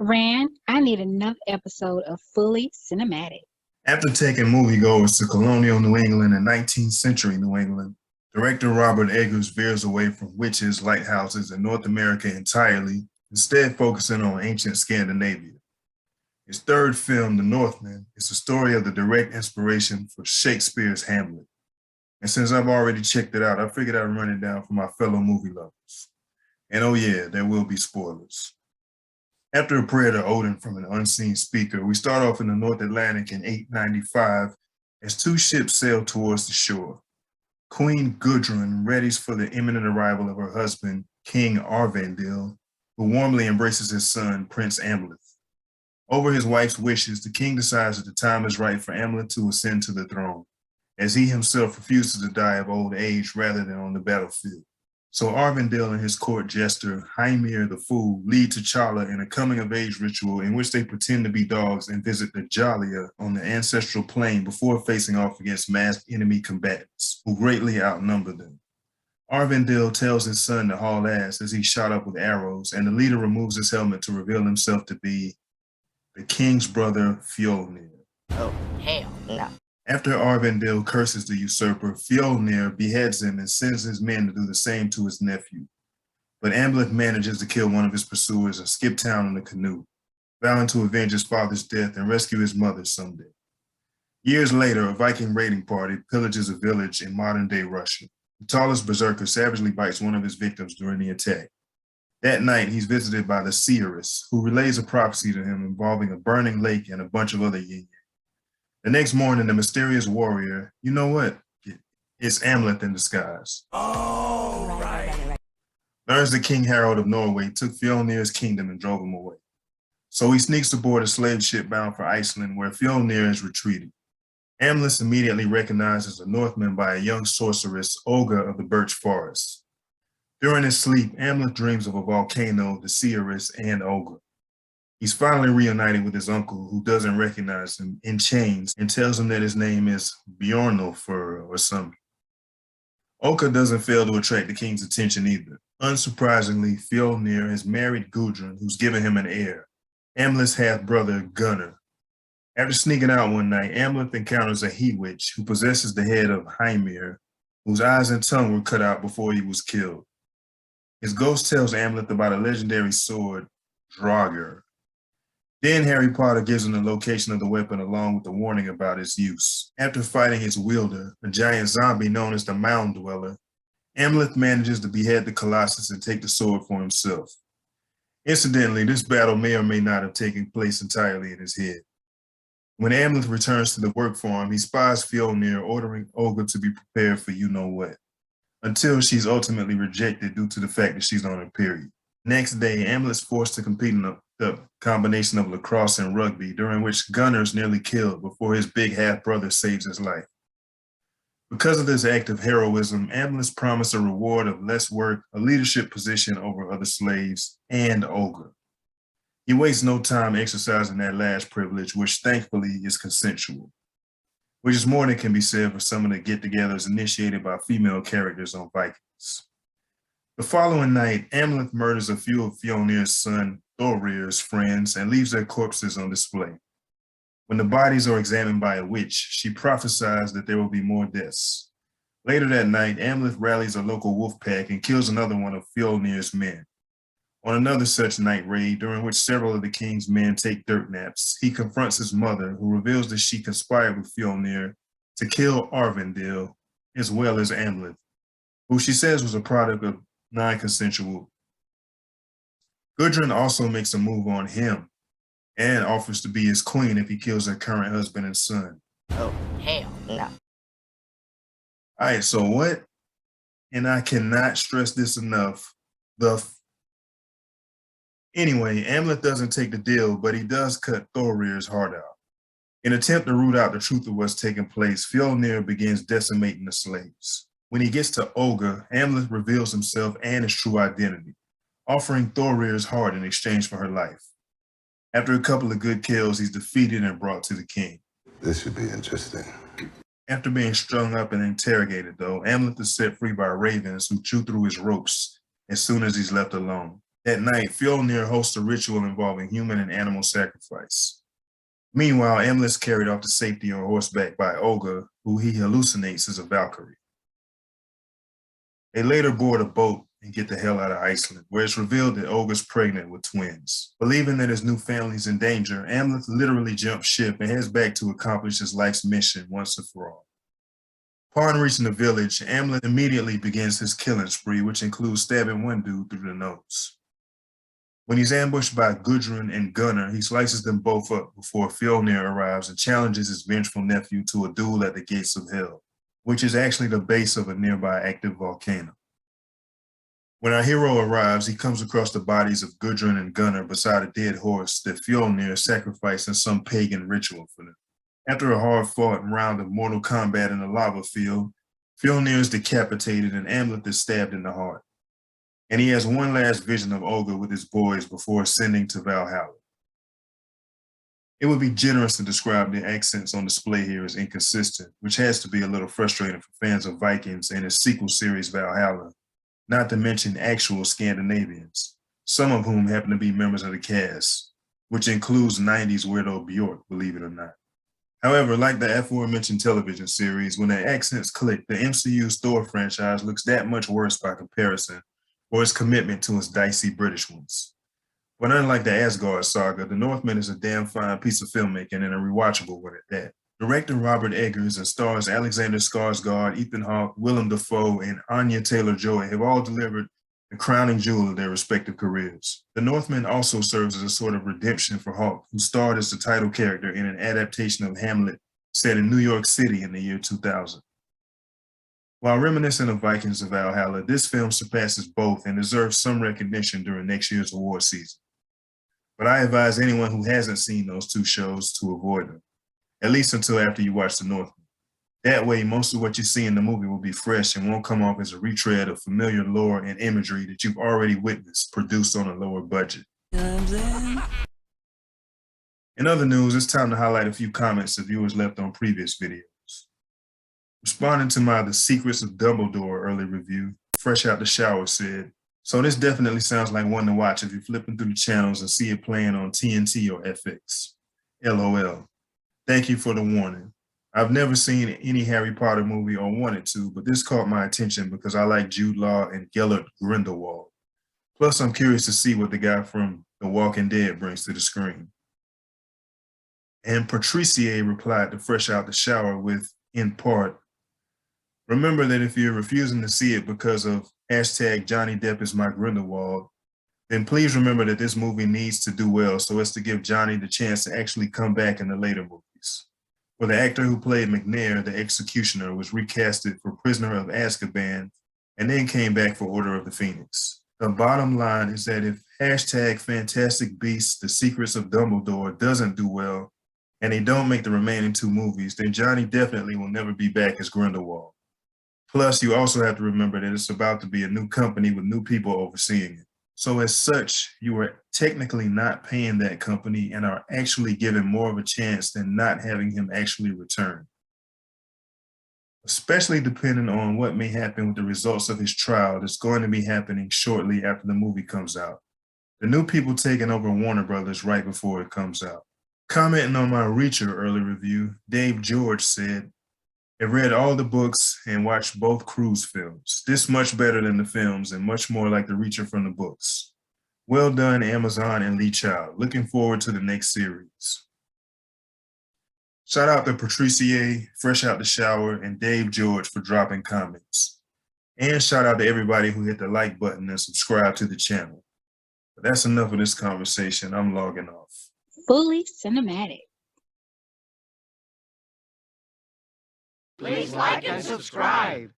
Rand, I need another episode of Fully Cinematic. After taking moviegoers to colonial New England and 19th century New England, director Robert Eggers veers away from witches, lighthouses, and North America entirely, instead focusing on ancient Scandinavia. His third film, The Northman, is the story of the direct inspiration for Shakespeare's Hamlet. And since I've already checked it out, I figured I'd run it down for my fellow movie lovers. And oh yeah, there will be spoilers. After a prayer to Odin from an unseen speaker, we start off in the North Atlantic in 895 as two ships sail towards the shore. Queen Gudrun readies for the imminent arrival of her husband, King Arvandil, who warmly embraces his son, Prince Amleth. Over his wife's wishes, the king decides that the time is right for Amleth to ascend to the throne, as he himself refuses to die of old age rather than on the battlefield. So Arvandil and his court jester, Hymir the Fool, lead T'Challa in a coming-of-age ritual in which they pretend to be dogs and visit the Jalia on the ancestral plane before facing off against masked enemy combatants, who greatly outnumber them. Arvandil tells his son to haul ass as he's shot up with arrows, and the leader removes his helmet to reveal himself to be the king's brother, Fjolnir. Oh, hell no. After Arvandil curses the usurper, Fjolnir beheads him and sends his men to do the same to his nephew. But Amleth manages to kill one of his pursuers and skip town in a canoe, vowing to avenge his father's death and rescue his mother someday. Years later, a Viking raiding party pillages a village in modern-day Russia. The tallest berserker savagely bites one of his victims during the attack. That night, he's visited by the seeress, who relays a prophecy to him involving a burning lake and a bunch of other yin. The next morning, the mysterious warrior, you know what? It's Amleth in disguise. Oh, right. Learns that King Harold of Norway took Fjolnir's kingdom and drove him away. So he sneaks aboard a slave ship bound for Iceland, where Fjolnir is retreating. Amleth immediately recognizes the Northman by a young sorceress, Olga of the Birch Forest. During his sleep, Amleth dreams of a volcano, the seeress, and Olga. He's finally reunited with his uncle, who doesn't recognize him, in chains, and tells him that his name is Bjornulfur or something. Olga doesn't fail to attract the king's attention either. Unsurprisingly, Fjolnir has married Gudrun, who's given him an heir, Amleth's half-brother, Gunnar. After sneaking out one night, Amleth encounters a he-witch who possesses the head of Hymir, whose eyes and tongue were cut out before he was killed. His ghost tells Amleth about a legendary sword, Draugr. Then Harry Potter gives him the location of the weapon along with a warning about its use. After fighting its wielder, a giant zombie known as the Mound Dweller, Amleth manages to behead the Colossus and take the sword for himself. Incidentally, this battle may or may not have taken place entirely in his head. When Amleth returns to the work farm, he spies Fjolnir, ordering Olga to be prepared for you-know-what, until she's ultimately rejected due to the fact that she's on her period. Next day, Amleth's forced to compete in the combination of lacrosse and rugby, during which Gunnar's nearly killed before his big half-brother saves his life. Because of this act of heroism, Amleth's promised a reward of less work, a leadership position over other slaves, and Olga. He wastes no time exercising that last privilege, which thankfully is consensual, which is more than can be said for some of the get-togethers initiated by female characters on Vikings. The following night, Amleth murders a few of Fjolnir's son, Thorir's friends, and leaves their corpses on display. When the bodies are examined by a witch, she prophesies that there will be more deaths. Later that night, Amleth rallies a local wolf pack and kills another one of Fjolnir's men. On another such night raid, during which several of the king's men take dirt naps, he confronts his mother, who reveals that she conspired with Fjolnir to kill Arvandil, as well as Amleth, who she says was a product of non-consensual. Gudrun also makes a move on him and offers to be his queen if he kills her current husband and son. Oh, hell no. All right, so what? And I cannot stress this enough. Anyway, Amleth doesn't take the deal, but he does cut Thorir's heart out. In an attempt to root out the truth of what's taking place, Fjolnir begins decimating the slaves. When he gets to Olga, Amleth reveals himself and his true identity, offering Thorir's heart in exchange for her life. After a couple of good kills, he's defeated and brought to the king. This should be interesting. After being strung up and interrogated, though, Amleth is set free by ravens who chew through his ropes as soon as he's left alone. That night, Fjolnir hosts a ritual involving human and animal sacrifice. Meanwhile, Amlet is carried off to safety on horseback by Olga, who he hallucinates as a Valkyrie. They later board a boat and get the hell out of Iceland, where it's revealed that Olga's pregnant with twins. Believing that his new family is in danger, Amlet literally jumps ship and heads back to accomplish his life's mission once and for all. Upon reaching the village, Amlet immediately begins his killing spree, which includes stabbing one dude through the nose. When he's ambushed by Gudrun and Gunnar, he slices them both up before Fjolnir arrives and challenges his vengeful nephew to a duel at the gates of hell, which is actually the base of a nearby active volcano. When our hero arrives, he comes across the bodies of Gudrun and Gunnar beside a dead horse that Fjolnir sacrificed in some pagan ritual for them. After a hard-fought round of mortal combat in a lava field, Fjolnir is decapitated and Amlet is stabbed in the heart. And he has one last vision of Olga with his boys before ascending to Valhalla. It would be generous to describe the accents on display here as inconsistent, which has to be a little frustrating for fans of Vikings and its sequel series Valhalla, not to mention actual Scandinavians, some of whom happen to be members of the cast, which includes 90s weirdo Bjork, believe it or not. However, like the aforementioned television series, when the accents click, the MCU's Thor franchise looks that much worse by comparison, or its commitment to its dicey British ones. But unlike the Asgard saga, the Northman is a damn fine piece of filmmaking and a rewatchable one at that. Director Robert Eggers and stars Alexander Skarsgård, Ethan Hawke, Willem Dafoe, and Anya Taylor-Joy have all delivered the crowning jewel of their respective careers. The Northman also serves as a sort of redemption for Hawke, who starred as the title character in an adaptation of Hamlet set in New York City in the year 2000. While reminiscent of Vikings of Valhalla, this film surpasses both and deserves some recognition during next year's award season. But I advise anyone who hasn't seen those two shows to avoid them, at least until after you watch The Northman. That way, most of what you see in the movie will be fresh and won't come off as a retread of familiar lore and imagery that you've already witnessed produced on a lower budget. In other news, it's time to highlight a few comments that viewers left on previous videos. Responding to my The Secrets of Dumbledore early review, Fresh Out the Shower said, "So this definitely sounds like one to watch if you're flipping through the channels and see it playing on TNT or FX. LOL. Thank you for the warning. I've never seen any Harry Potter movie or wanted to, but this caught my attention because I like Jude Law and Gellert Grindelwald. Plus, I'm curious to see what the guy from The Walking Dead brings to the screen." And Patricia replied to Fresh Out the Shower with, in part, "Remember that if you're refusing to see it because of hashtag Johnny Depp is my Grindelwald, then please remember that this movie needs to do well so as to give Johnny the chance to actually come back in the later movies. For the actor who played McNair, the executioner, was recasted for Prisoner of Azkaban and then came back for Order of the Phoenix. The bottom line is that if hashtag Fantastic Beasts, The Secrets of Dumbledore doesn't do well and they don't make the remaining two movies, then Johnny definitely will never be back as Grindelwald. Plus, you also have to remember that it's about to be a new company with new people overseeing it. So as such, you are technically not paying that company and are actually giving more of a chance than not having him actually return. Especially depending on what may happen with the results of his trial that's going to be happening shortly after the movie comes out. The new people taking over Warner Brothers right before it comes out." Commenting on my Reacher early review, Dave George said, "I read all the books and watched both Cruise films. This much better than the films and much more like the Reacher from the books. Well done, Amazon and Lee Child. Looking forward to the next series." Shout out to Patricia, Fresh Out the Shower, and Dave George for dropping comments. And shout out to everybody who hit the like button and subscribe to the channel. But that's enough of this conversation. I'm logging off. Fully cinematic. Please like and subscribe.